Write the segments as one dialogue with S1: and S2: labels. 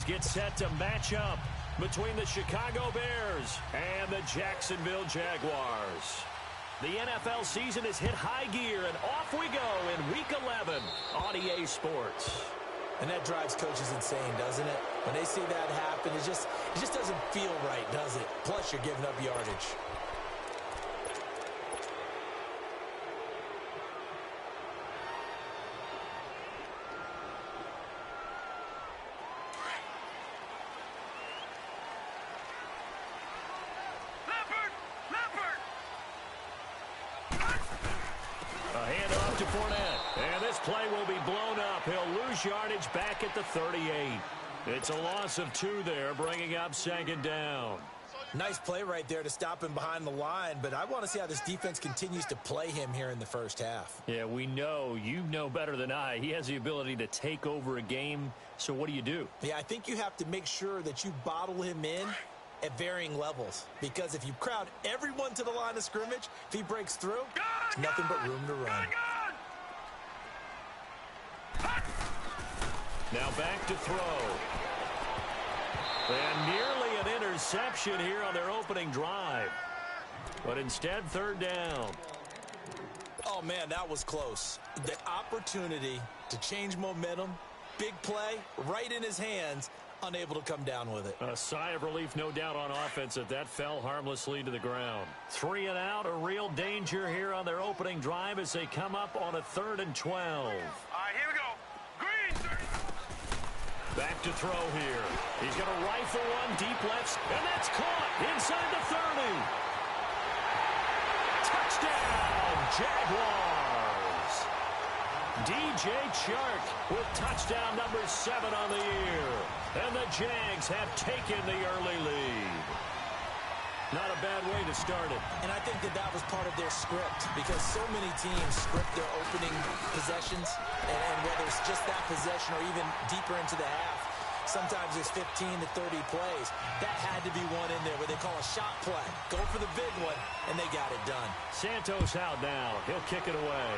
S1: get set to match up between the Chicago Bears and the Jacksonville Jaguars. The NFL season has hit high gear, and off we go in Week 11 on EA Sports.
S2: And that drives coaches insane, doesn't it? When they see that happen, it just doesn't feel right, does it? Plus, you're giving up yardage.
S1: Play will be blown up. He'll lose yardage back at the 38. It's a loss of 2 there, bringing up 2nd down.
S2: Nice play right there to stop him behind the line, but I want to see how this defense continues to play him here in the first half.
S1: Yeah, we know. You know better than I. He has the ability to take over a game, so what do?
S2: Yeah, I think you have to make sure that you bottle him in at varying levels, because if you crowd everyone to the line of scrimmage, if he breaks through, there's nothing but room to run.
S1: Now back to throw. And nearly an interception here on their opening drive. But instead, 3rd down.
S2: Oh, man, that was close. The opportunity to change momentum, big play, right in his hands, unable to come down with it.
S1: A sigh of relief, no doubt, on offense that fell harmlessly to the ground. 3 and out, a real danger here on their opening drive as they come up on a 3rd and 12.
S3: All right, here we go.
S1: Back to throw here. He's going to rifle one deep left, and that's caught inside the 30. Touchdown, Jaguars. DJ Chark with touchdown number 7 on the year. And the Jags have taken the early lead. Not a bad way to start it.
S2: And I think that was part of their script, because so many teams script their opening possessions, and whether it's just that possession or even deeper into the half, sometimes it's 15 to 30 plays. That had to be one in there where they call a shot play. Go for the big one, and they got it done.
S1: Santos out now. He'll kick it away.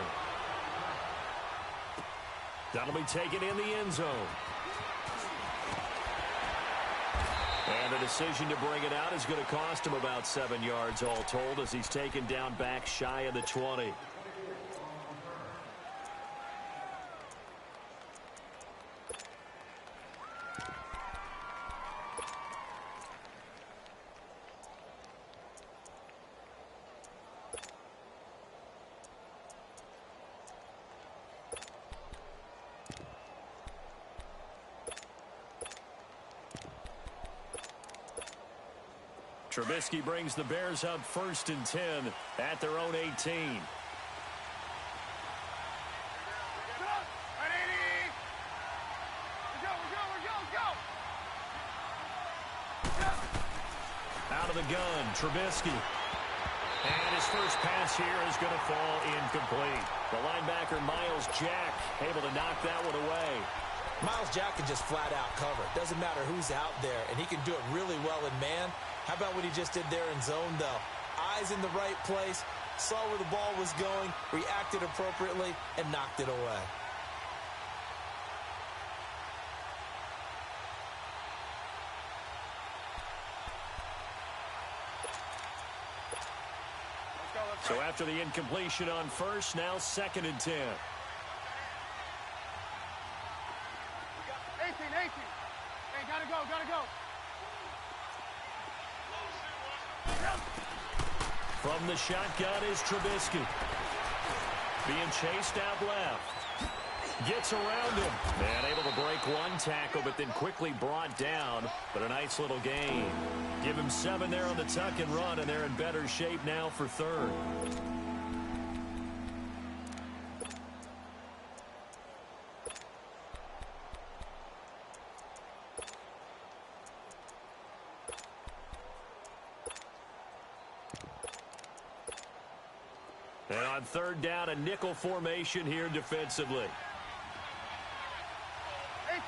S1: That'll be taken in the end zone. And the decision to bring it out is going to cost him about 7 yards all told, as he's taken down back shy of the 20. Trubisky brings the Bears up 1st and 10 at their own 18. Out of the gun, Trubisky. And his first pass here is going to fall incomplete. The linebacker, Miles Jack, able to knock that one away.
S2: Miles Jack can just flat out cover. Doesn't matter who's out there, and he can do it really well in man. How about what he just did there in zone, though? Eyes in the right place, saw where the ball was going, reacted appropriately, and knocked it away.
S1: So after the incompletion on first, now 2nd and 10.
S3: 18. Hey, gotta go.
S1: From the shotgun is Trubisky. Being chased out left. Gets around him. And able to break one tackle, but then quickly brought down. But a nice little gain. Give him 7 there on the tuck and run, and they're in better shape now for 3rd. And on 3rd down, a nickel formation here defensively.
S3: 18.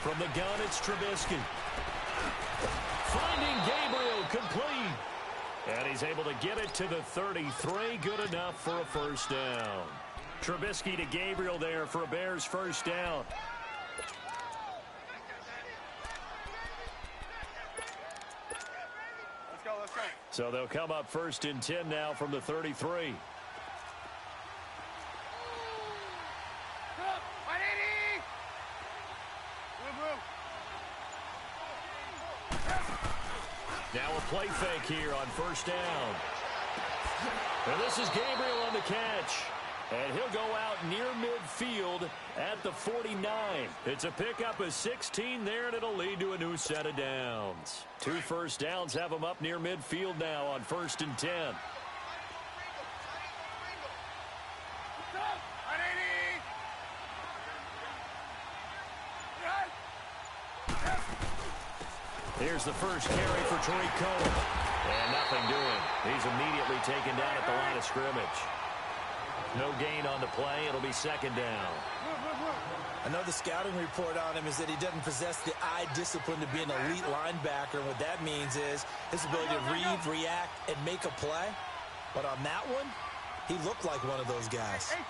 S1: From the gun, it's Trubisky. Finding Gabriel complete. And he's able to get it to the 33. Good enough for a 1st down. Trubisky to Gabriel there for a Bears first down.
S3: Let's go, let's go.
S1: So they'll come up 1st and 10 now from the 33.
S3: Yetidee! Move.
S1: Now a play fake here on 1st down. And this is Gabriel on the catch. And he'll go out near midfield at the 49. It's a pickup of 16 there, and it'll lead to a new set of downs. 2 first downs have him up near midfield now on 1st and 10. Here's the first carry for Tariq Cohen. And nothing doing. He's immediately taken down at the line of scrimmage. No gain on the play. It'll be 2nd down.
S2: Another scouting report on him is that he doesn't possess the eye discipline to be an elite linebacker. What that means is his ability to read, react, and make a play. But on that one, he looked like one of those guys.
S3: 18.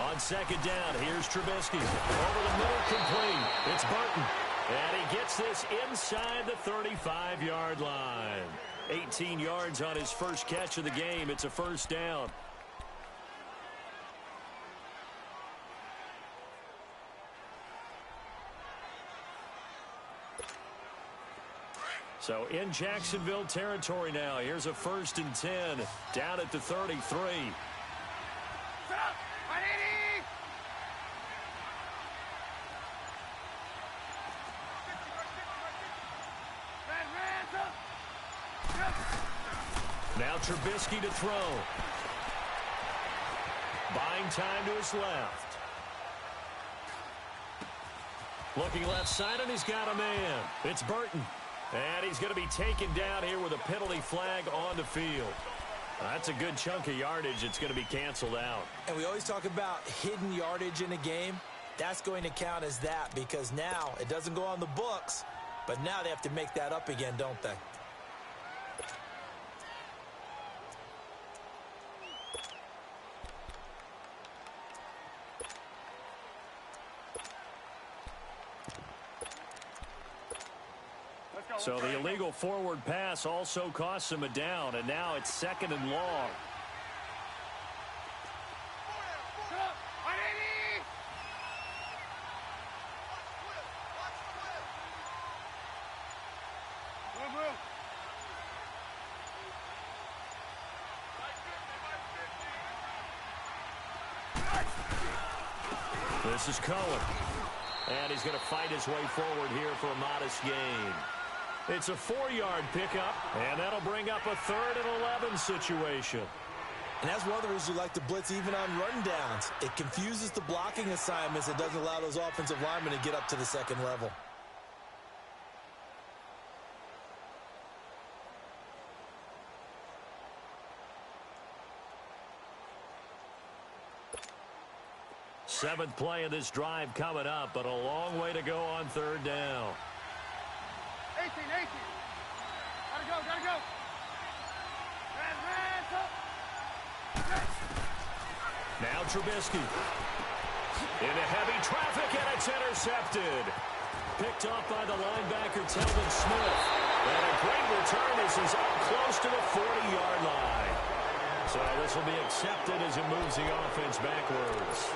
S1: On 2nd down, here's Trubisky. Over the middle, complete. It's Burton. And he gets this inside the 35-yard line. 18 yards on his first catch of the game. It's a 1st down. So in Jacksonville territory now. Here's a 1st and 10 down at the 33.
S3: Set up! Yetidee!
S1: Now Trubisky to throw. Buying time to his left. Looking left side, and he's got a man. It's Burton. And he's going to be taken down here with a penalty flag on the field. That's a good chunk of yardage. It's going to be canceled out.
S2: And we always talk about hidden yardage in a game. That's going to count as that because now it doesn't go on the books, but now they have to make that up again, don't they?
S1: So the illegal forward pass also costs him a down, and now it's 2nd and long.
S3: Set up! Yetidee! Move.
S1: This is Cohen. And he's going to fight his way forward here for a modest gain. It's a 4-yard pickup, and that'll bring up a 3rd and 11 situation.
S2: And that's one of the reasons you like to blitz even on rundowns. It confuses the blocking assignments. It doesn't allow those offensive linemen to get up to the 2nd level.
S1: Seventh play of this drive coming up, but a long way to go on 3rd down.
S3: 18. Gotta go. Hands up.
S1: Now Trubisky. Into heavy traffic, and it's intercepted. Picked off by the linebacker, Telvin Smith. And a great return as he's up close to the 40-yard line. So this will be accepted as it moves the offense backwards.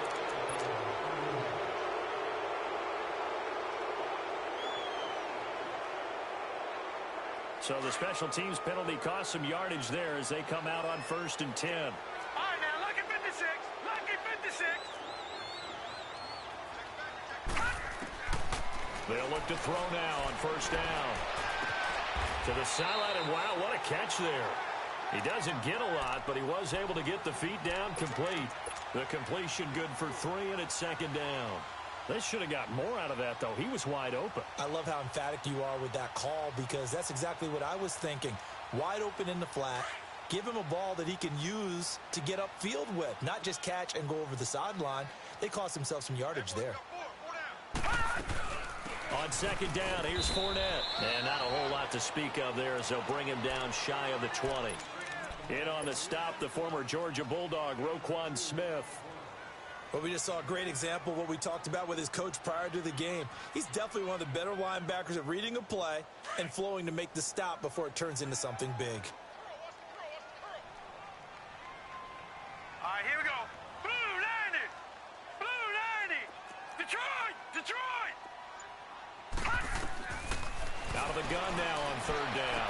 S1: So the special teams penalty cost some yardage there as they come out on 1st and 10.
S3: All right, now, lucky 56. Lucky 56.
S1: They'll look to throw now on 1st down. To the sideline, and wow, what a catch there. He doesn't get a lot, but he was able to get the feet down complete. The completion good for 3, and it's 2nd down. They should have got more out of that, though. He was wide open.
S2: I love how emphatic you are with that call because that's exactly what I was thinking. Wide open in the flat. Give him a ball that he can use to get upfield with, not just catch and go over the sideline. They cost themselves some yardage there.
S1: On 2nd down, here's Fournette. And not a whole lot to speak of there as they'll bring him down shy of the 20. In on the stop, the former Georgia Bulldog, Roquan Smith.
S2: Well, we just saw a great example of what we talked about with his coach prior to the game. He's definitely one of the better linebackers at reading a play and flowing to make the stop before it turns into something big.
S3: All right, here we go. Blue 90. Blue 90. Detroit. Detroit.
S1: Out of the gun now on third down.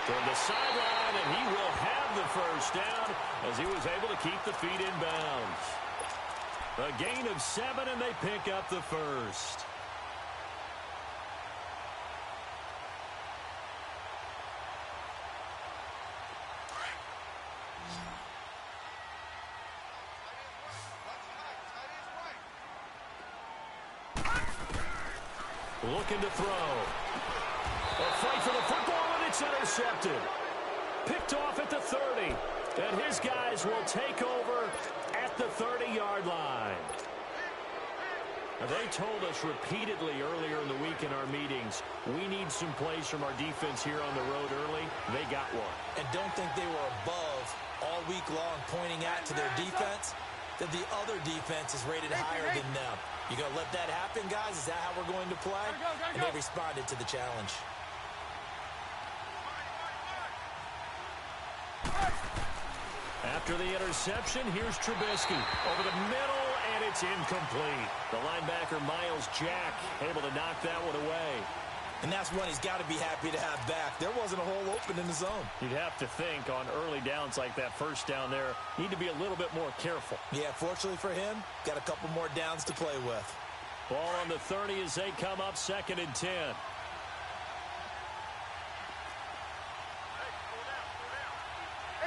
S1: Toward the sideline, and he will have the first down as he was able to keep the feet in bounds. A gain of 7, and they pick up the first. Looking to throw. A fight for the football, and it's intercepted. Picked off at the 30. And his guys will take over at the 30-yard line. Now, they told us repeatedly earlier in the week in our meetings, we need some plays from our defense here on the road early. They got one.
S2: And don't think they were above all week long pointing out to their defense that the other defense is rated higher than them. You going to let that happen, guys? Is that how we're going to play? And they responded to the challenge.
S1: After the interception, here's Trubisky over the middle, and it's incomplete. The linebacker, Miles Jack, able to knock that one away.
S2: And that's one he's got to be happy to have back. There wasn't a hole open in the zone.
S1: You'd have to think on early downs like that first down there, need to be a little bit more careful.
S2: Yeah, fortunately for him, got a couple more downs to play with.
S1: Ball on the 30 as they come up 2nd and 10.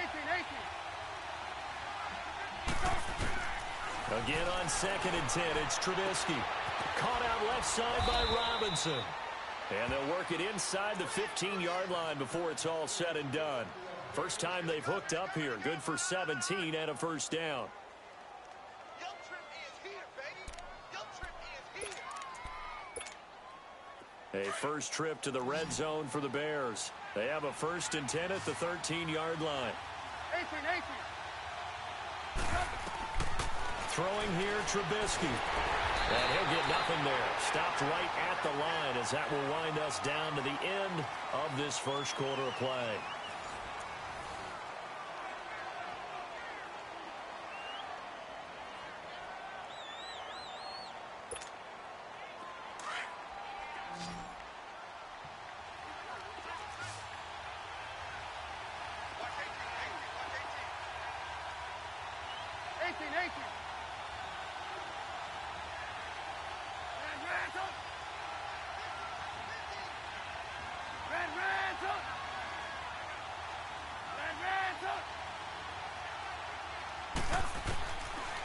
S3: 18.
S1: Again on 2nd and 10, it's Trubisky. Caught out left side by Robinson. And they'll work it inside the 15-yard line before it's all said and done. First time they've hooked up here. Good for 17 and a first down.
S3: Guilt trip is here, baby. Guilt trip is here.
S1: A first trip to the red zone for the Bears. They have a 1st and 10 at the 13-yard line.
S3: 18.
S1: Throwing here, Trubisky. And he'll get nothing there. Stopped right at the line as that will wind us down to the end of this first quarter of play.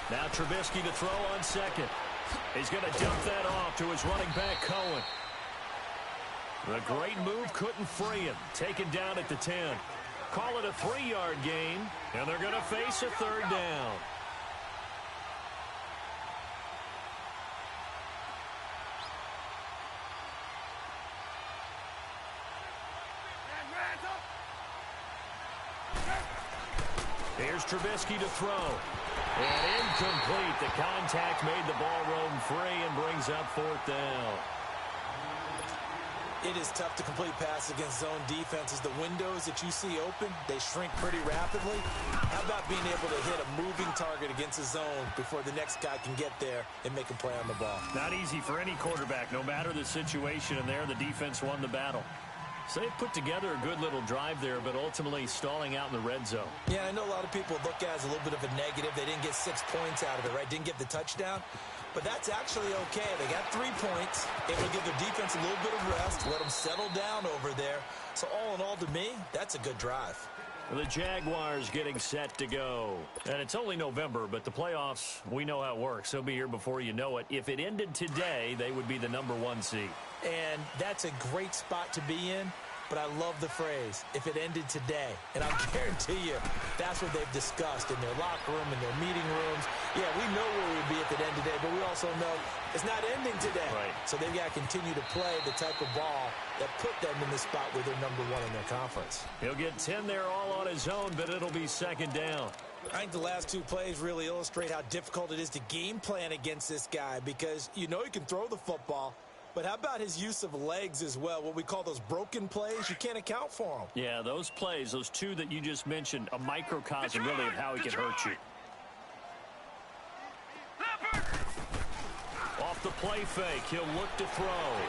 S1: Now Trubisky to throw on 2nd. He's going to dump that off to his running back, Cohen. The great move couldn't free him. Taken down at the 10. Call it a 3-yard gain, and they're going to face a 3rd down. Here's Trubisky to throw. And incomplete. The contact made the ball roam free and brings up 4th down.
S2: It is tough to complete passes against zone defenses. The windows that you see open, they shrink pretty rapidly. How about being able to hit a moving target against a zone before the next guy can get there and make a play on the ball?
S1: Not easy for any quarterback, no matter the situation. And there, the defense won the battle. So they put together a good little drive there, but ultimately stalling out in the red zone.
S2: Yeah, I know a lot of people look at it as a little bit of a negative. They didn't get 6 points out of it, right? Didn't get the touchdown. But that's actually okay. They got 3 points. It will give their defense a little bit of rest, let them settle down over there. So all in all, to me, that's a good drive.
S1: The Jaguars getting set to go. And it's only November, but the playoffs, we know how it works. They'll be here before you know it. If it ended today, they would be the #1 seed.
S2: And that's a great spot to be in. but I love the phrase, if it ended today. And I'll guarantee you, that's what they've discussed in their locker room, in their meeting rooms. Yeah, we know where we'd be if it ended today, but we also know it's not ending today.
S1: Right.
S2: So they've got to continue to play the type of ball that put them in the spot where they're #1 in their conference.
S1: He'll get 10 there all on his own, but it'll be second down.
S2: I think the last two plays really illustrate how difficult it is to game plan against this guy because you know he can throw the football, but how about his use of legs as well? What we call those broken plays, you can't account for them.
S1: Yeah, those plays, those two that you just mentioned, a microcosm really of how he can hurt you. Off the play fake, he'll look to throw.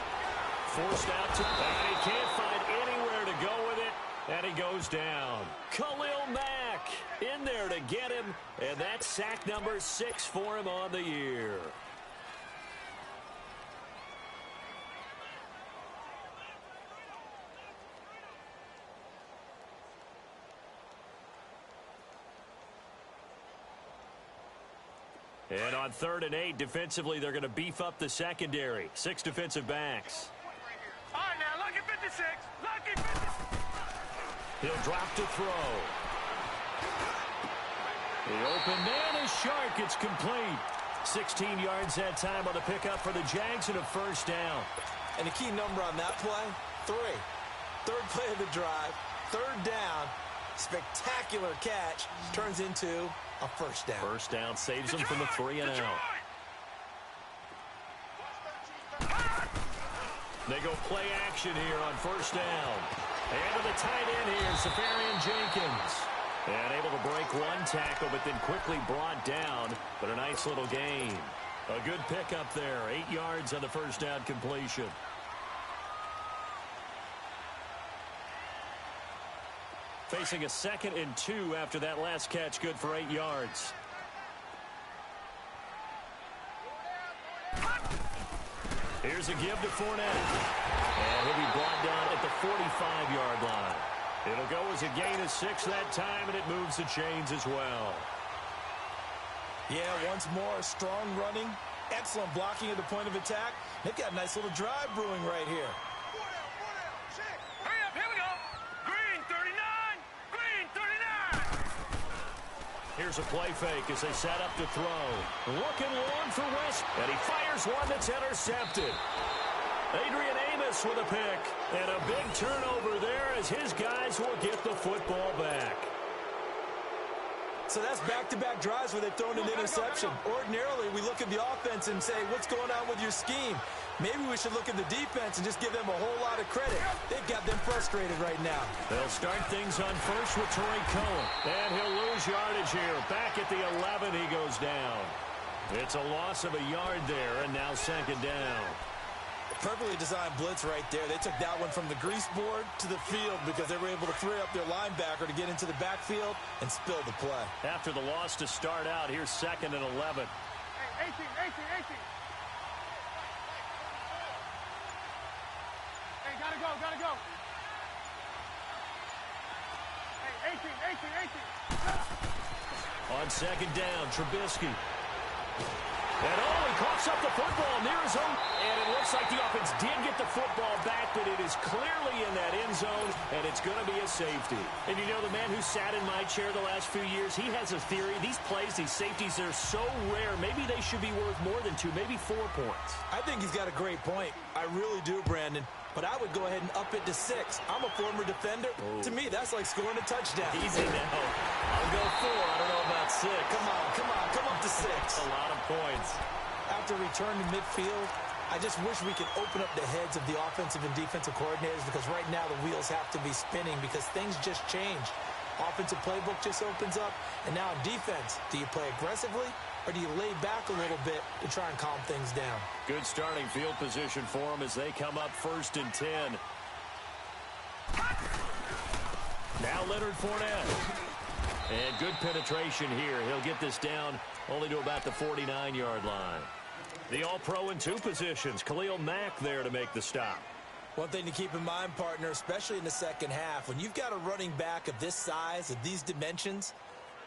S1: Forced out to, and he can't find anywhere to go with it, and he goes down. Khalil Mack in there to get him, and that's sack number 6 for him on the year. And on 3rd and 8, defensively, they're going to beef up the secondary. 6 defensive backs.
S3: All right, now, lucky 56. Lucky 56.
S1: He'll drop to throw. The open man is Shark. It's complete. 16 yards that time on the pickup for the Jags and a first down.
S2: And the key number on that play, 3. 3rd play of the drive, 3rd down, spectacular catch, turns into a first down.
S1: First down saves them from a 3 and out. They go play action here on first down. And to the tight end here, Safarian Jenkins. And able to break one tackle, but then quickly brought down. But a nice little gain. A good pickup there. 8 yards on the first down completion. Facing a 2nd and 2 after that last catch, good for 8 yards. Here's a give to Fournette. And he'll be brought down at the 45-yard line. It'll go as a gain of 6 that time, and it moves the chains as well.
S2: Yeah, once more, strong running, excellent blocking at the point of attack. They've got a nice little drive brewing right here.
S3: Hurry up, here we go. Green 39. Green 39.
S1: Here's a play fake as they set up to throw. Looking long for West, and he fires one that's intercepted. Adrian Amos with a pick, and a big turnover there as his guys will get the football back.
S2: So that's back-to-back drives where they've thrown an interception. Ordinarily, we look at the offense and say, what's going on with your scheme? Maybe we should look at the defense and just give them a whole lot of credit. They've got them frustrated right now.
S1: They'll start things on first with Torrey Cohen. And he'll lose yardage here. Back at the 11, he goes down. It's a loss of a yard there, and now 2nd down.
S2: Perfectly designed blitz right there. They took that one from the grease board to the field because they were able to free up their linebacker to get into the backfield and spill the play.
S1: After the loss to start out, here's 2nd and 11.
S3: Hey, 18. Hey, gotta go. Hey, 18.
S1: On 2nd down, Trubisky. And he coughs up the football near his own. And it looks like the offense did get the football back, but it is clearly in that end zone, and it's going to be a safety. And you know, the man who sat in my chair the last few years, he has a theory. These plays, these safeties, they're so rare. Maybe they should be worth more than 2, maybe 4 points.
S2: I think he's got a great point. I really do, Brandon. But I would go ahead and up it to 6. I'm a former defender. Oh. To me, that's like scoring a touchdown.
S1: Easy now. I'll go 4. I don't know about 6.
S2: Come up to 6.
S1: That's a lot of points.
S2: After return to midfield, I just wish we could open up the heads of the offensive and defensive coordinators because right now the wheels have to be spinning because things just change. Offensive playbook just opens up, and now in defense, do you play aggressively or do you lay back a little bit to try and calm things down?
S1: Good starting field position for them as they come up 1st and 10. Now Leonard Fournette. And good penetration here. He'll get this down only to about the 49-yard line. The All-Pro in 2 positions. Khalil Mack there to make the stop.
S2: One thing to keep in mind, partner, especially in the second half, when you've got a running back of this size, of these dimensions,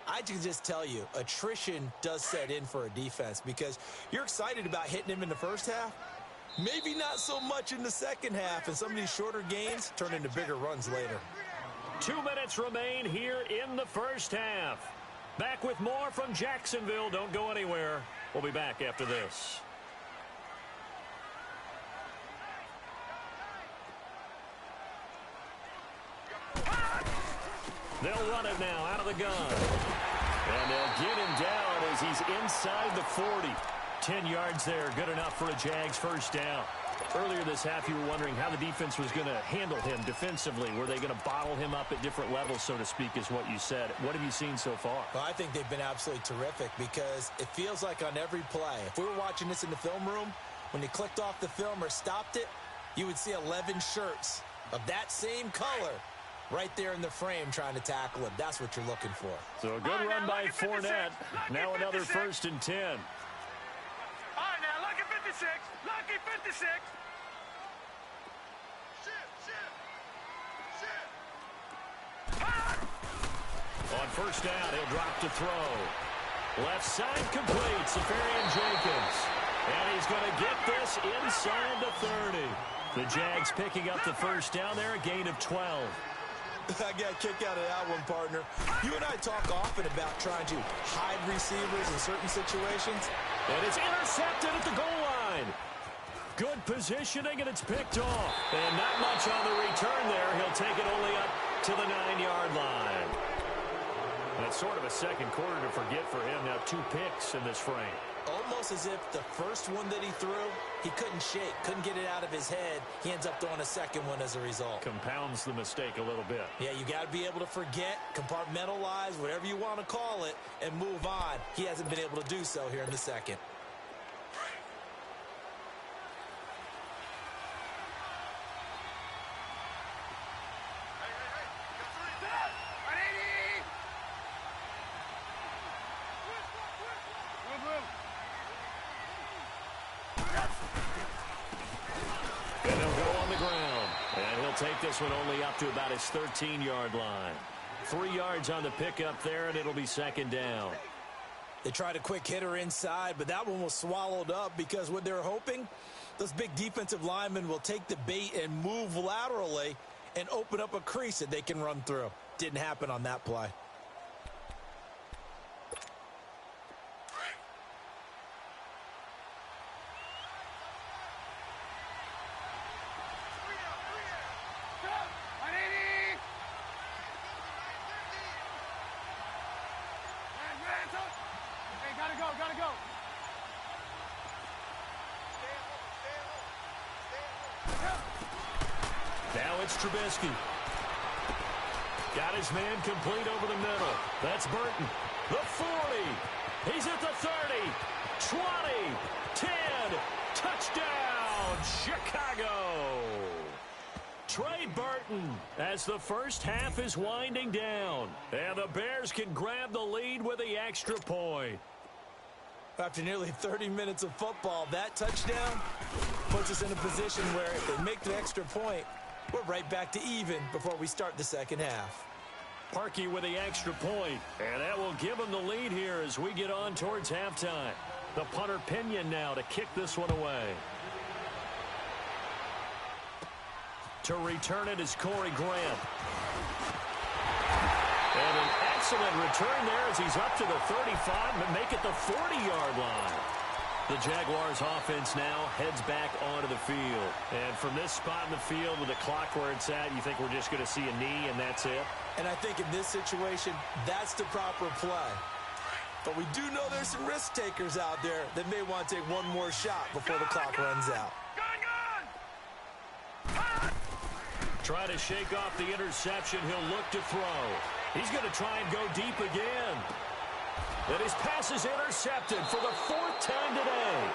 S2: I can just tell you, attrition does set in for a defense because you're excited about hitting him in the first half, Maybe not so much in the second half, and some of these shorter gains turn into bigger runs later.
S1: 2 minutes remain here in the first half. Back with more from Jacksonville. Don't go anywhere. We'll be back after this. They'll run it now out of the gun. And they'll get him down as he's inside the 40. 10 yards there, good enough for a Jags first down. Earlier this half, you were wondering how the defense was going to handle him defensively. Were they going to bottle him up at different levels, so to speak, is what you said. What have you seen so far?
S2: Well, I think they've been absolutely terrific because it feels like on every play, if we were watching this in the film room, when they clicked off the film or stopped it, you would see 11 shirts of that same color right there in the frame trying to tackle him. That's what you're looking for.
S1: So a good run by Fournette. Now another 1st and 10.
S3: All right, now, lucky 56. Lucky 56.
S1: On first down, he'll drop to throw. Left side complete, Safarian-Jenkins. And he's going to get this inside the 30. The Jags picking up the first down there, a gain of 12.
S2: I got a kick out of that one, partner. You and I talk often about trying to hide receivers in certain situations.
S1: And it's intercepted at the goal line. Good positioning, and it's picked off. And not much on the return there. He'll take it only up to the 9-yard line. And it's sort of a second quarter to forget for him. Now 2 picks in this frame.
S2: Almost as if the first one that he threw, he couldn't shake, couldn't get it out of his head. He ends up throwing a second one as a result.
S1: Compounds the mistake a little bit.
S2: Yeah, you got to be able to forget, compartmentalize, whatever you want to call it, and move on. He hasn't been able to do so here in the second.
S1: And he'll go on the ground. And he'll take this one only up to about his 13-yard line. 3 yards on the pickup there, and it'll be second down.
S2: They tried a quick hitter inside, but that one was swallowed up because what they're hoping, those big defensive linemen will take the bait and move laterally and open up a crease that they can run through. Didn't happen on that play.
S3: Gotta go.
S1: Now it's Trubisky. Got his man complete over the middle. That's Burton. The 40. He's at the 30. 20. 10. Touchdown, Chicago. Trey Burton as the first half is winding down. And the Bears can grab the lead with the extra point.
S2: After nearly 30 minutes of football, that touchdown puts us in a position where if they make the extra point, we're right back to even before we start the second half.
S1: Parkey with the extra point, and that will give them the lead here as we get on towards halftime. The punter Pinion now to kick this one away. To return it is Corey Grant. And an excellent return there as he's up to the 35 and make it the 40-yard line. The Jaguars offense now heads back onto the field. And from this spot in the field with the clock where it's at, you think we're just going to see a knee and that's it?
S2: And I think in this situation, that's the proper play. But we do know there's some risk takers out there that may want to take one more shot before the clock runs out.
S1: Try to shake off the interception. He'll look to throw. He's going to try and go deep again. And his pass is intercepted for the 4th time today.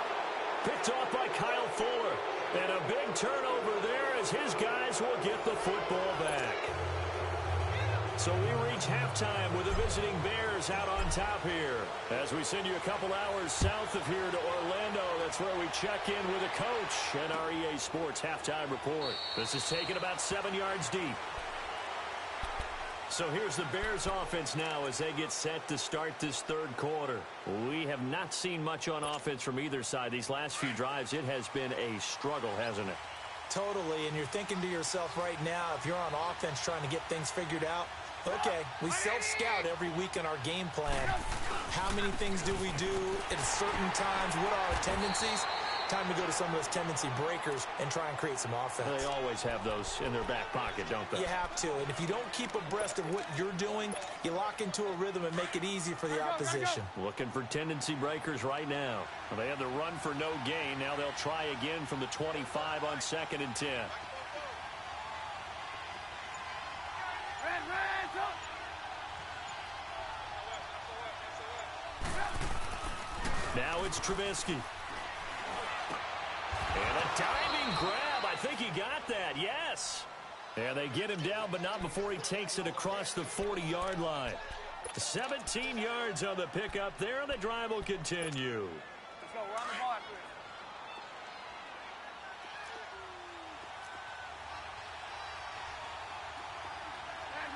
S1: Picked off by Kyle Fuller. And a big turnover there as his guys will get the football back. So we reach halftime with the visiting Bears out on top here. As we send you a couple hours south of here to Orlando, that's where we check in with the coach and our EA Sports halftime report. This is taken about 7 yards deep. So here's the Bears offense now as they get set to start this third quarter. We have not seen much on offense from either side. These last few drives, it has been a struggle, hasn't it?
S2: Totally, and you're thinking to yourself right now, if you're on offense trying to get things figured out, okay, we self-scout every week in our game plan. How many things do we do at certain times? What are our tendencies? Time to go to some of those tendency breakers and try and create some offense.
S1: They always have those in their back pocket, don't they?
S2: You have to, and if you don't keep abreast of what you're doing, you lock into a rhythm and make it easy for the opposition.
S1: Looking for tendency breakers right now. Well, they had the run for no gain. Now they'll try again from the 25 on 2nd and 10. Now it's Trubisky. And a diving grab. I think he got that. Yes. And they get him down, but not before he takes it across the 40-yard line. 17 yards on the pickup there, and the drive will continue.
S3: Let's go. We're on the ball after this.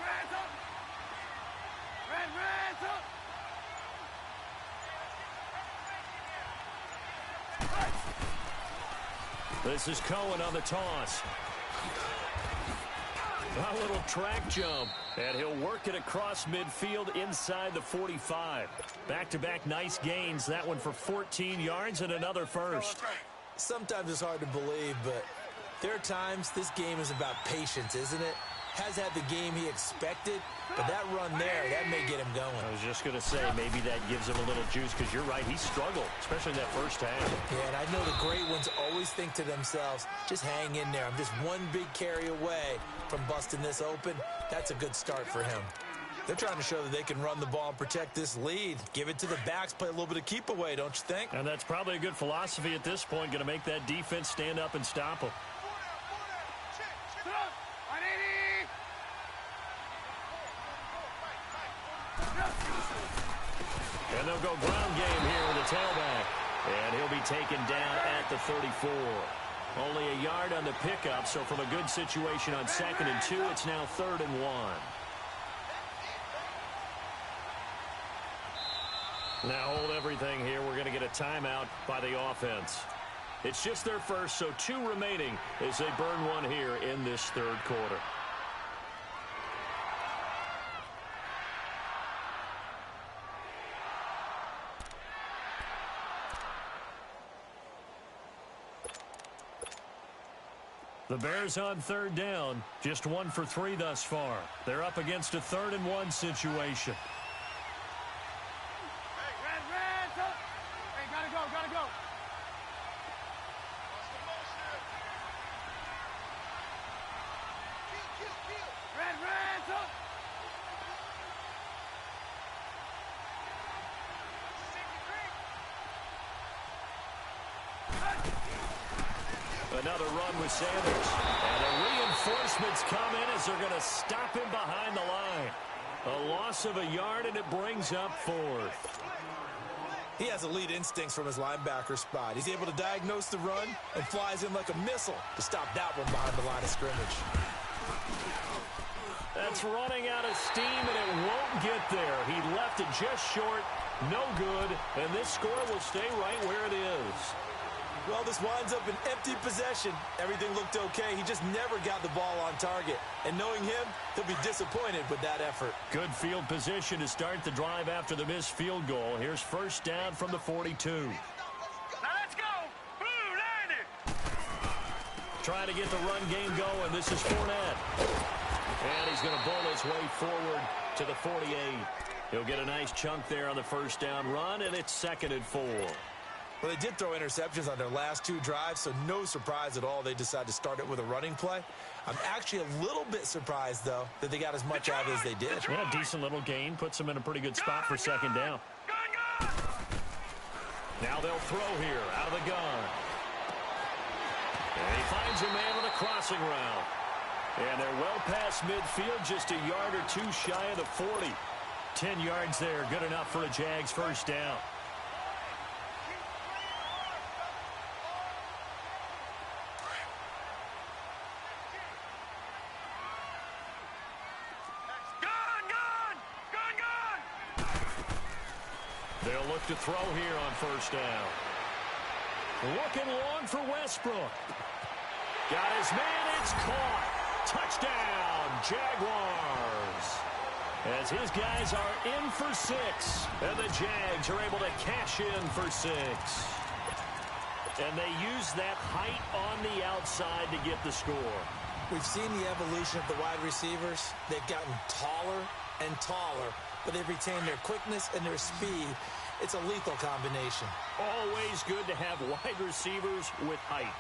S3: Red up. Red up.
S1: This is Cohen on the toss. A little track jump, and he'll work it across midfield inside the 45. Back-to-back nice gains. That one for 14 yards and another first.
S2: Sometimes it's hard to believe, but there are times this game is about patience, isn't it? Has had the game he expected, but that run there, that may get him going.
S1: I was just going to say, maybe that gives him a little juice, because you're right, he struggled, especially in that first half.
S2: Yeah, and I know the great ones always think to themselves, just hang in there. I'm just one big carry away from busting this open. That's a good start for him. They're trying to show that they can run the ball and protect this lead. Give it to the backs, play a little bit of keep away, don't you think?
S1: And that's probably a good philosophy at this point, going to make that defense stand up and stop him. And they'll go ground game here with the tailback. And he'll be taken down at the 34. Only a yard on the pickup, so from a good situation on 2nd and 2, it's now 3rd and 1. Now hold everything here. We're going to get a timeout by the offense. It's just their first, so 2 remaining as they burn one here in this third quarter. The Bears on 3rd down, just 1 for 3 thus far. They're up against a 3rd and 1 situation.
S3: Hey, red up. Hey, gotta go. Red up.
S1: Another run with Sanders. And the reinforcements come in as they're going to stop him behind the line. A loss of a yard, and it brings up 4th.
S2: He has elite instincts from his linebacker spot. He's able to diagnose the run and flies in like a missile to stop that one behind the line of scrimmage.
S1: That's running out of steam, and it won't get there. He left it just short, no good, and this score will stay right where it is.
S2: Well, this winds up an empty possession. Everything looked okay. He just never got the ball on target. And knowing him, he'll be disappointed with that effort.
S1: Good field position to start the drive after the missed field goal. Here's first down from the 42.
S3: Now let's go. Blue 90.
S1: Trying to get the run game going. This is Fournette. And he's going to bowl his way forward to the 48. He'll get a nice chunk there on the first down run, and it's 2nd and 4.
S2: Well, they did throw interceptions on their last 2 drives, so no surprise at all they decided to start it with a running play. I'm actually a little bit surprised, though, that they got as much out of it as they did.
S1: Yeah, decent little gain. Puts them in a pretty good spot for 2nd down. Now they'll throw here out of the gun. And he finds a man on the crossing route. And they're well past midfield, just a yard or 2 shy of the 40. 10 yards there, good enough for a Jags first down.
S3: Go!
S1: They'll look to throw here on first down. Looking long for Westbrook. Got his man. It's caught. Touchdown, Jaguars. As his guys are in for 6. And the Jags are able to cash in for 6. And they use that height on the outside to get the score.
S2: We've seen the evolution of the wide receivers. They've gotten taller and taller, but they've retained their quickness and their speed. It's a lethal combination.
S1: Always good to have wide receivers with height.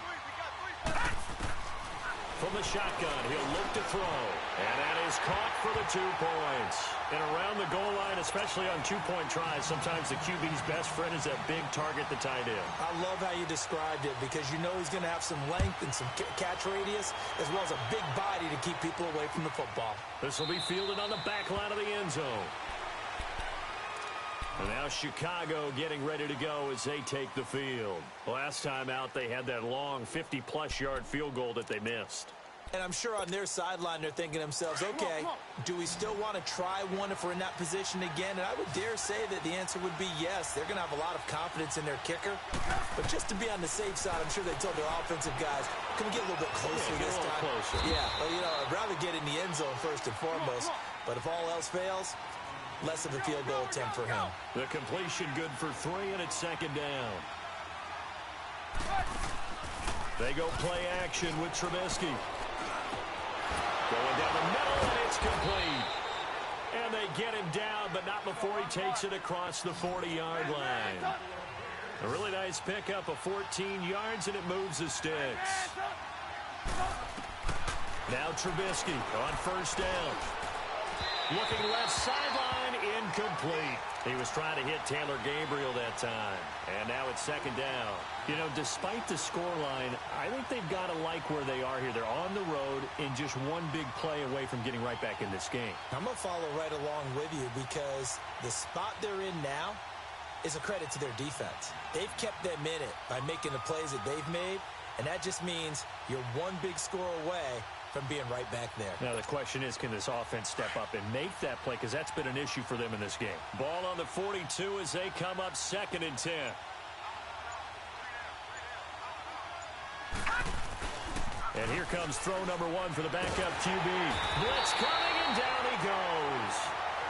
S1: From the shotgun, he'll look to throw. And that is caught for the 2 points. And around the goal line, especially on 2-point tries, sometimes the QB's best friend is that big target, the tight end.
S2: I love how you described it because you know he's going to have some length and some catch radius as well as a big body to keep people away from the football.
S1: This will be fielded on the back line of the end zone. And now Chicago getting ready to go as they take the field. Last time out, they had that long 50-plus yard field goal that they missed.
S2: And I'm sure on their sideline they're thinking to themselves, okay, do we still want to try one if we're in that position again? And I would dare say that the answer would be yes. They're going to have a lot of confidence in their kicker. But just to be on the safe side, I'm sure they told their offensive guys, can we get a little bit closer this time?
S1: Closer.
S2: Yeah, well, you know, I'd rather get in the end zone first and foremost. But if all else fails, less of a field goal attempt for him.
S1: The completion good for 3, and it's second down. They go play action with Trubisky. Going down the middle, and it's complete. And they get him down, but not before he takes it across the 40-yard line. A really nice pickup of 14 yards, and it moves the sticks. Now Trubisky on first down. Looking left sideline, incomplete. He was trying to hit Taylor Gabriel that time. And now it's second down. You know, despite the scoreline, I think they've got to like where they are here. They're on the road and just one big play away from getting right back in this game.
S2: I'm going to follow right along with you because the spot they're in now is a credit to their defense. They've kept them in it by making the plays that they've made, and that just means you're one big score away from being right back there.
S1: Now the question is, can this offense step up and make that play? Because that's been an issue for them in this game. Ball on the 42 as they come up 2nd and 10. And here comes throw number 1 for the backup QB. Blitz coming, and down he goes.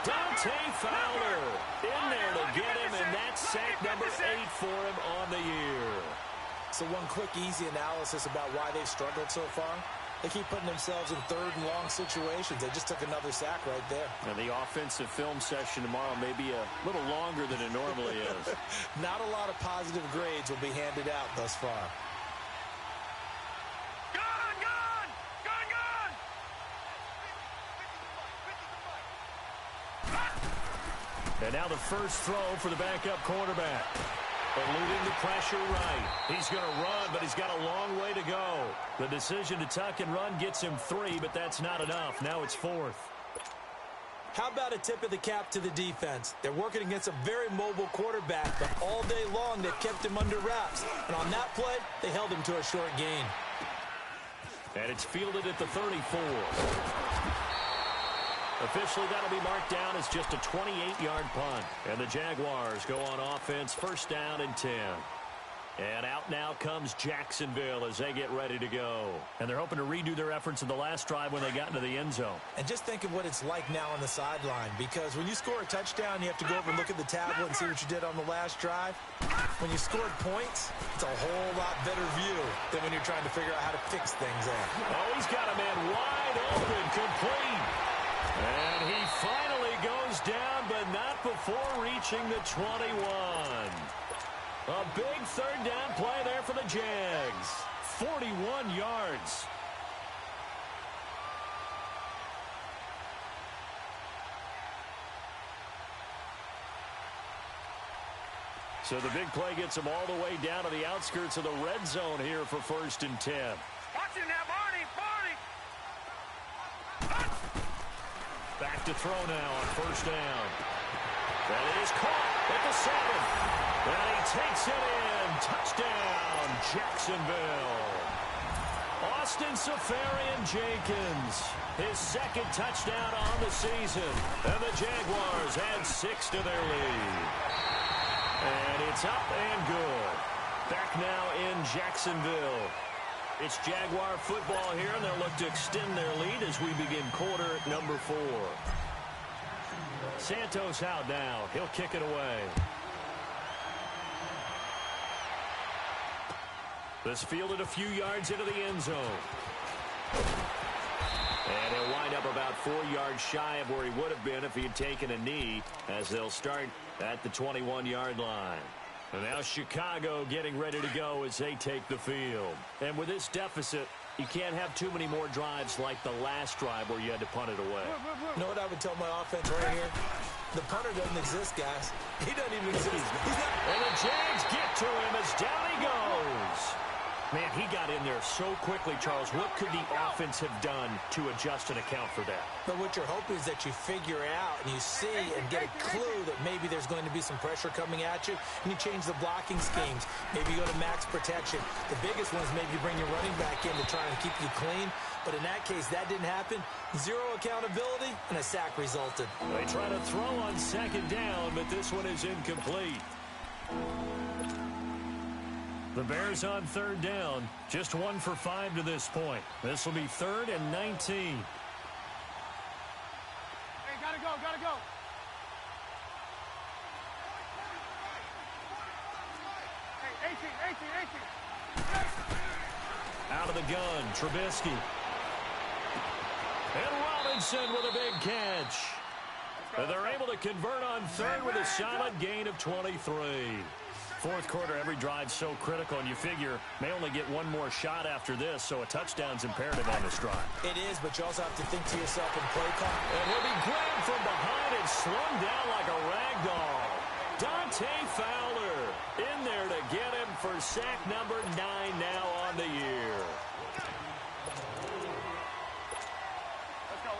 S1: Dante Fowler in there to get him, and that's sack number 8 for him on the year.
S2: So one quick, easy analysis about why they've struggled so far. They keep putting themselves in 3rd and long situations. They just took another sack right there.
S1: Now the offensive film session tomorrow may be a little longer than it normally is.
S2: Not a lot of positive grades will be handed out thus far.
S1: And now the first throw for the backup quarterback. Eluding the pressure right. He's going to run, but he's got a long way to go. The decision to tuck and run gets him 3, but that's not enough. Now it's 4th.
S2: How about a tip of the cap to the defense? They're working against a very mobile quarterback, but all day long they've kept him under wraps. And on that play, they held him to a short gain.
S1: And it's fielded at the 34. Officially, that'll be marked down as just a 28-yard punt. And the Jaguars go on offense, first down and 10. And out now comes Jacksonville as they get ready to go. And they're hoping to redo their efforts in the last drive when they got into the end zone.
S2: And just think of what it's like now on the sideline, because when you score a touchdown, you have to go over and look at the tablet and see what you did on the last drive. When you scored points, it's a whole lot better view than when you're trying to figure out how to fix things up.
S1: Oh, he's got a man wide open, complete. And he finally goes down, but not before reaching the 21. A big 3rd down play there for the Jags. 41 yards. So the big play gets them all the way down to the outskirts of the red zone here for 1st and 10.
S3: Watch him now, Barney!
S1: Back to throw now on first down. That is caught at the 7. And he takes it in. Touchdown, Jacksonville. Austin Seferian-Jenkins, his 2nd touchdown on the season. And the Jaguars add 6 to their lead. It's up and good. Back now in Jacksonville. It's Jaguar football here, and they'll look to extend their lead as we begin quarter number 4. Santos out now. He'll kick it away. This fielded a few yards into the end zone. And he'll wind up about 4 yards shy of where he would have been if he had taken a knee, as they'll start at the 21-yard line. And now Chicago getting ready to go as they take the field. And with this deficit, you can't have too many more drives like the last drive where you had to punt it away.
S2: You know what I would tell my offense right here? The punter doesn't exist, guys. He doesn't even exist. He's not.
S1: And the Jags get to him as down he goes. Man, he got in there so quickly, Charles. What could the offense have done to adjust and account for that?
S2: But what you're hoping is that you figure out and you see and get a clue that maybe there's going to be some pressure coming at you, and you change the blocking schemes. Maybe you go to max protection. The biggest one is maybe you bring your running back in to try and keep you clean. But in that case, that didn't happen. Zero accountability, and a sack resulted.
S1: They try to throw on second down, but this one is incomplete. The Bears on third down, just 1 for 5 to this point. This will be 3rd and 19.
S3: Hey, gotta go, gotta go. Hey, 18.
S1: Out of the gun, Trubisky. And Robinson with a big catch. And they're able to convert on third with a solid gain of 23. Fourth quarter, every drive so critical, and you figure may only get one more shot after this, so a touchdown's imperative on this drive.
S2: It is, but you also have to think to yourself in play call.
S1: And he'll be grabbed from behind and slung down like a rag doll. Dante Fowler in there to get him for sack number 9 now on the year.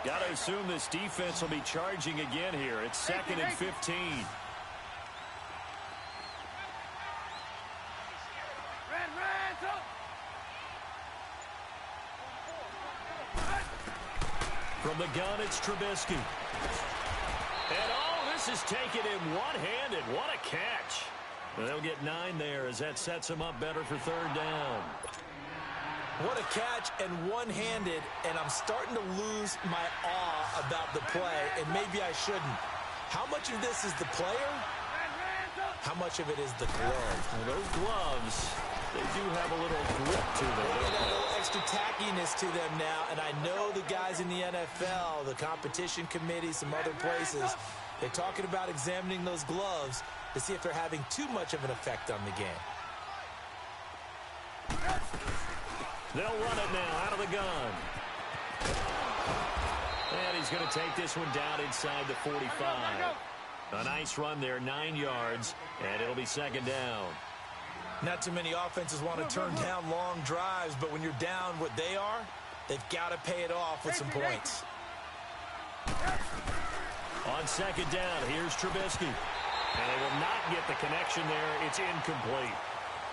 S1: Got to assume this defense will be charging again here. It's 2nd and 15. From the gun, it's Trubisky. And this is taken in one-handed. What a catch. They'll get 9 there as that sets them up better for third down.
S2: What a catch and one-handed, and I'm starting to lose my awe about the play, and maybe I shouldn't. How much of this is the player? How much of it is the glove?
S1: Well, those gloves, they do have a little grip to them.
S2: They got a little extra tackiness to them now, and I know the guys in the NFL, the competition committee, some other places, they're talking about examining those gloves to see if they're having too much of an effect on the game.
S1: They'll run it now out of the gun. And he's going to take this one down inside the 45. A nice run there, 9 yards, and it'll be 2nd down.
S2: Not too many offenses want to turn down long drives, but when you're down what they are, they've got to pay it off with some points.
S1: On 2nd down, here's Trubisky. And they will not get the connection there. It's incomplete.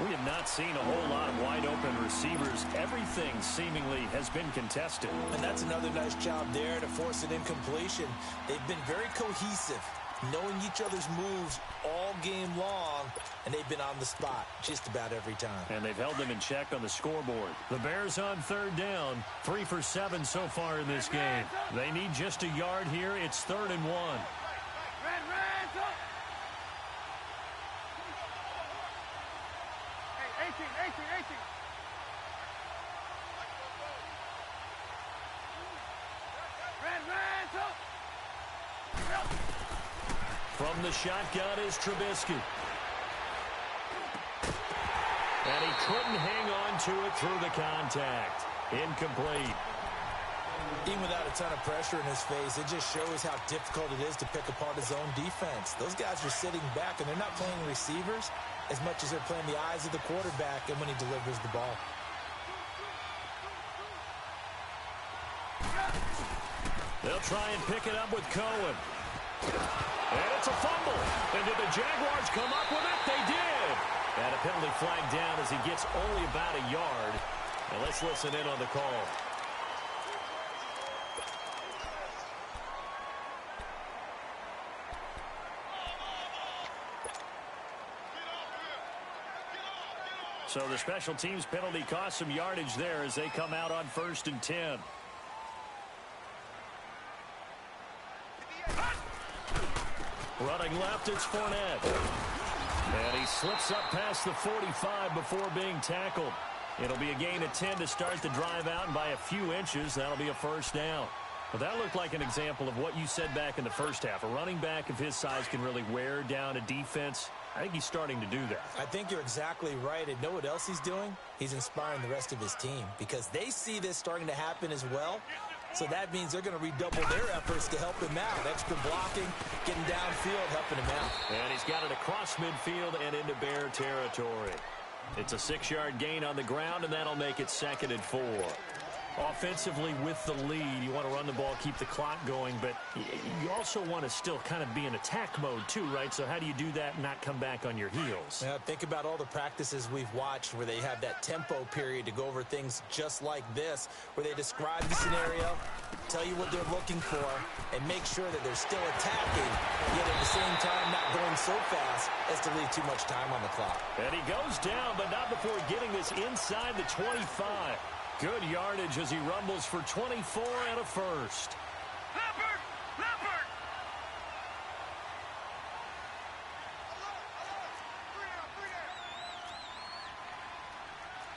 S1: We have not seen a whole lot of wide-open receivers. Everything seemingly has been contested.
S2: And that's another nice job there to force an incompletion. They've been very cohesive, knowing each other's moves all game long, and they've been on the spot just about every time.
S1: And they've held them in check on the scoreboard. The Bears on third down, 3 for 7 so far in this game. They need just a yard here. It's 3rd and 1. From the shotgun is Trubisky. And he couldn't hang on to it through the contact. Incomplete.
S2: Even without a ton of pressure in his face, it just shows how difficult it is to pick apart his own defense. Those guys are sitting back, and they're not playing receivers as much as they're playing the eyes of the quarterback and when he delivers the ball.
S1: They'll try and pick it up with Cohen. And it's a fumble. And did the Jaguars come up with it? They did. And a penalty flag down as he gets only about a yard. And let's listen in on the call. So the special teams penalty cost some yardage there as they come out on 1st and 10. Running left, it's Fournette. And he slips up past the 45 before being tackled. It'll be a gain of 10 to start the drive out, and by a few inches, that'll be a first down. But that looked like an example of what you said back in the first half. A running back of his size can really wear down a defense. I think he's starting to do that.
S2: I think you're exactly right. And know what else he's doing? He's inspiring the rest of his team because they see this starting to happen as well. So that means they're going to redouble their efforts to help him out. Extra blocking, getting downfield, helping him out.
S1: And he's got it across midfield and into Bear territory. It's a 6-yard gain on the ground, and that'll make it 2nd and 4. Offensively with the lead, you want to run the ball, keep the clock going, but you also want to still kind of be in attack mode too, right? So how do you do that and not come back on your heels?
S2: Now, think about all the practices we've watched where they have that tempo period to go over things just like this, where they describe the scenario, tell you what they're looking for, and make sure that they're still attacking, yet at the same time not going so fast as to leave too much time on the clock.
S1: And he goes down, but not before getting this inside the 25. Good yardage as he rumbles for 24 and a first.
S3: Leopard! Leopard!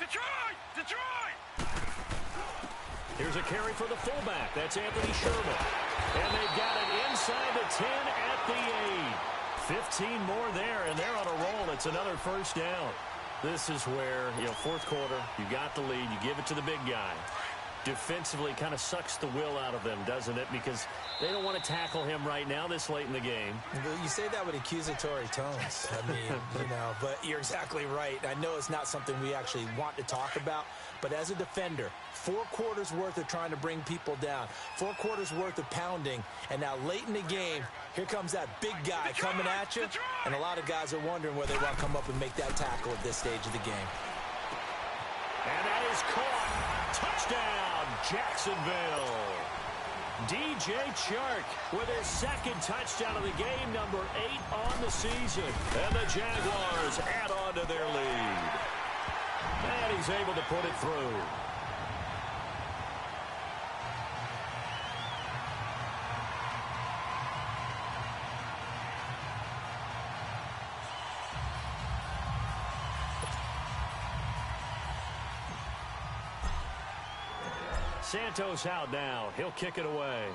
S3: Detroit! Detroit!
S1: Here's a carry for the fullback. That's Anthony Sherman. And they've got it inside the 10 at the 8. 15 more there, and they're on a roll. It's another first down. This is where, fourth quarter, you got the lead, you give it to the big guy. Defensively kind of sucks the will out of them, doesn't it? Because they don't want to tackle him right now this late in the game.
S2: You say that with accusatory tones. I mean, but you're exactly right. I know it's not something we actually want to talk about, but as a defender, 4 quarters worth of trying to bring people down, 4 quarters worth of pounding, and now late in the game, here comes that big guy coming at you, and a lot of guys are wondering whether they want to come up and make that tackle at this stage of the game.
S1: And that is caught. Touchdown, Jacksonville. DJ Chark with his 2nd touchdown of the game, number 8 on the season. And the Jaguars add on to their lead. And he's able to put it through. Santos out now. He'll kick it away.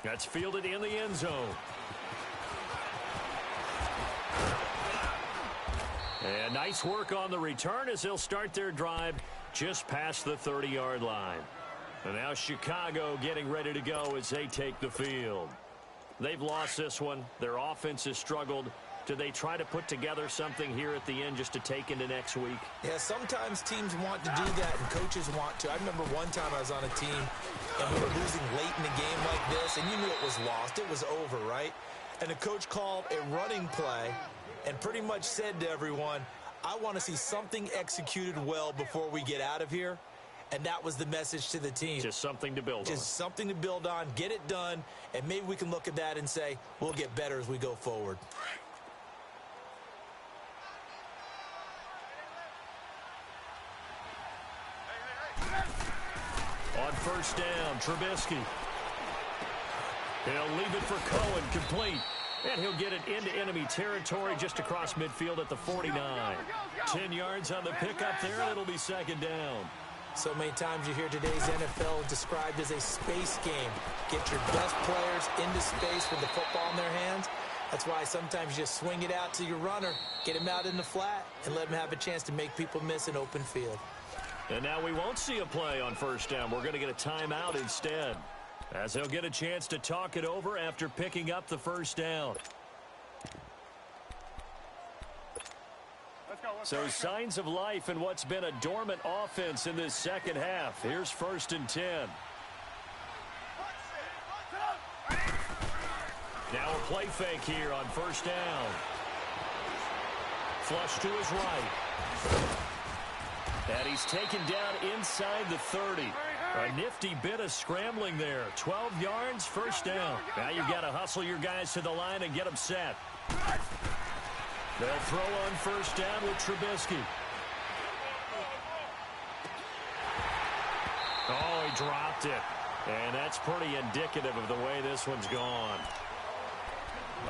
S1: That's fielded in the end zone. And nice work on the return as they'll start their drive just past the 30-yard line. And now Chicago getting ready to go as they take the field. They've lost this one. Their offense has struggled. Do they try to put together something here at the end just to take into next week?
S2: Yeah, sometimes teams want to do that and coaches want to. I remember one time I was on a team and we were losing late in the game like this, and you knew it was lost. It was over, right? And the coach called a running play and pretty much said to everyone, I want to see something executed well before we get out of here. And that was the message to the team.
S1: Just something to build on.
S2: Just something to build on, get it done, and maybe we can look at that and say, we'll get better as we go forward.
S1: On first down, Trubisky. He'll leave it for Cohen, complete. And he'll get it into enemy territory just across midfield at the 49. 10 yards on the pickup there, and it'll be 2nd down.
S2: So many times you hear today's NFL described as a space game. Get your best players into space with the football in their hands. That's why sometimes you just swing it out to your runner, get him out in the flat, and let him have a chance to make people miss an open field.
S1: And now we won't see a play on first down. We're going to get a timeout instead, as they'll get a chance to talk it over after picking up the first down. So signs of life in what's been a dormant offense in this second half. Here's 1st and 10. Now a play fake here on first down. Flush to his right. And he's taken down inside the 30. A nifty bit of scrambling there. 12 yards, first down. Now you've got to hustle your guys to the line and get them set. They'll throw on first down with Trubisky. Oh, he dropped it. And that's pretty indicative of the way this one's gone.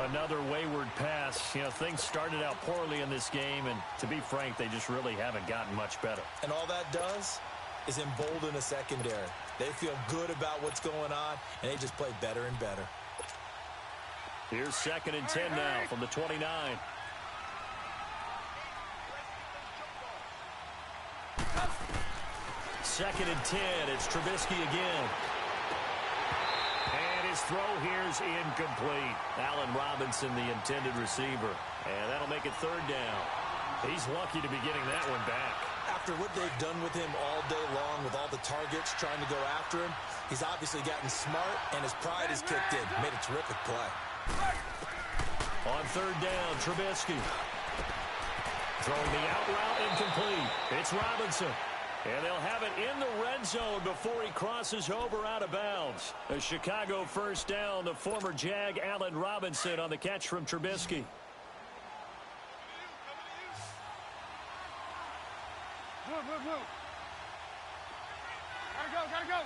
S1: Another wayward pass. You know, things started out poorly in this game, and to be frank, they just really haven't gotten much better.
S2: And all that does is embolden a secondary. They feel good about what's going on, and they just play better and better.
S1: Here's 2nd and 10 now from the 29. Second and 10. It's Trubisky again. And his throw here's incomplete. Allen Robinson, the intended receiver. And that'll make it 3rd down. He's lucky to be getting that one back.
S2: After what they've done with him all day long with all the targets trying to go after him, he's obviously gotten smart, and his pride is kicked in. Made a terrific play.
S1: On 3rd down, Trubisky. Throwing the out route incomplete. It's Robinson. And they'll have it in the red zone before he crosses over out of bounds. A Chicago 1st down, the former Jag Allen Robinson on the catch from Trubisky.
S3: Move. Gotta go.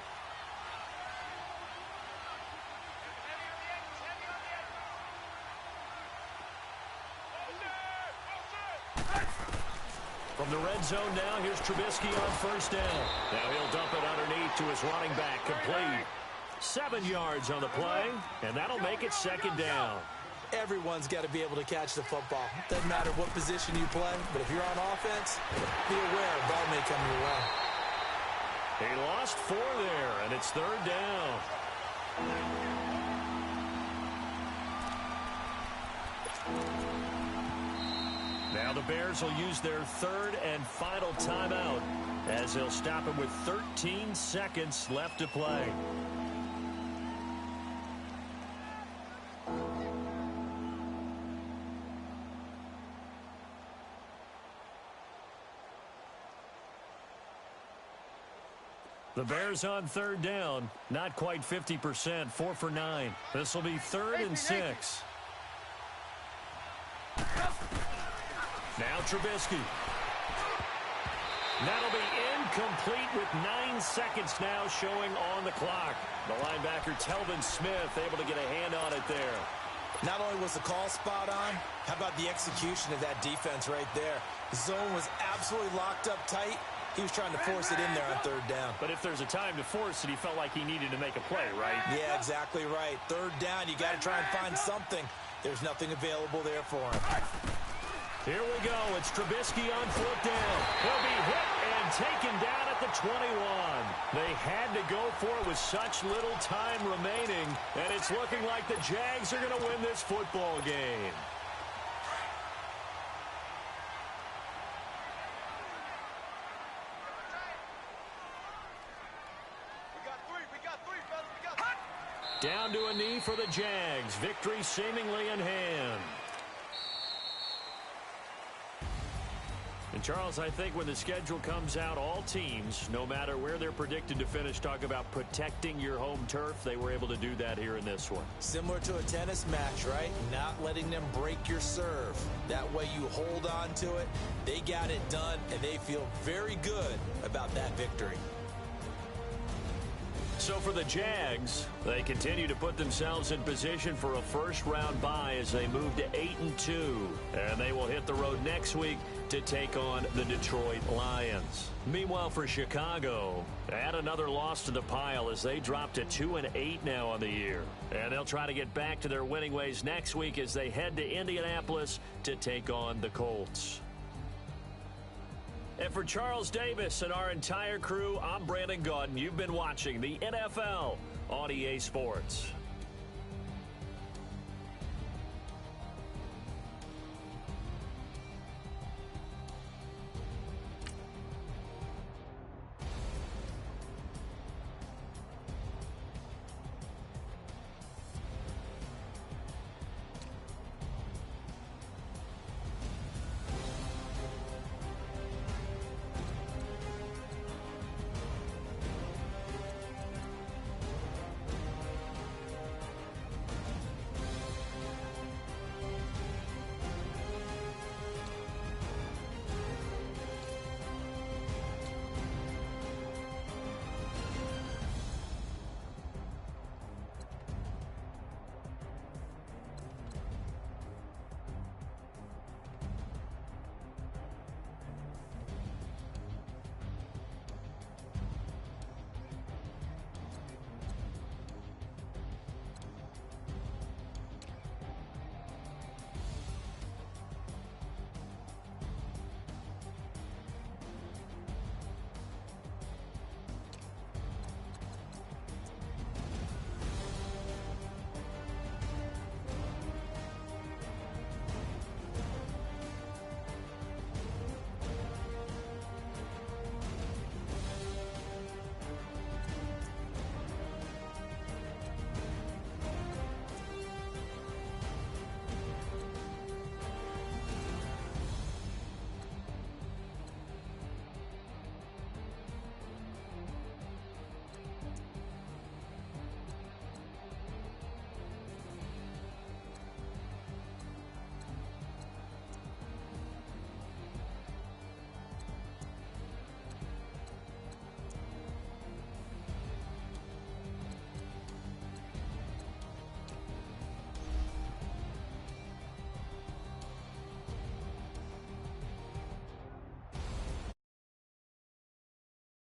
S1: From the red zone now, here's Trubisky on 1st down. Now he'll dump it underneath to his running back, complete. 7 yards on the play, and that'll make it 2nd down.
S2: Everyone's got to be able to catch the football. Doesn't matter what position you play, but if you're on offense, be aware a ball may come your way.
S1: He lost 4 there, and it's 3rd down. Now the Bears will use their 3rd and final timeout as they'll stop him with 13 seconds left to play. The Bears on 3rd down, not quite 50%, 4 for 9. This will be 3rd and 6. Now Trubisky. That'll be incomplete with 9 seconds now showing on the clock. The linebacker, Telvin Smith, able to get a hand on it there.
S2: Not only was the call spot on, how about the execution of that defense right there? The zone was absolutely locked up tight. He was trying to force it in there on 3rd down.
S1: But if there's a time to force it, he felt like he needed to make a play, right?
S2: Yeah, exactly right. 3rd down, you got to try and find something. There's nothing available there for him.
S1: Here we go. It's Trubisky on 4th down. He'll be hit and taken down at the 21. They had to go for it with such little time remaining, and it's looking like the Jags are going to win this football game. Down to a knee for the Jags. Victory seemingly in hand. And Charles, I think when the schedule comes out, all teams, no matter where they're predicted to finish, talk about protecting your home turf. They were able to do that here in this one.
S2: Similar to a tennis match, right? Not letting them break your serve. That way you hold on to it. They got it done, and they feel very good about that victory.
S1: So for the Jags, they continue to put themselves in position for a first-round bye as they move to 8-2. And they will hit the road next week to take on the Detroit Lions. Meanwhile, for Chicago, add another loss to the pile as they drop to 2-8 now on the year. And they'll try to get back to their winning ways next week as they head to Indianapolis to take on the Colts. And for Charles Davis and our entire crew, I'm Brandon Gaudin. You've been watching the NFL on EA Sports.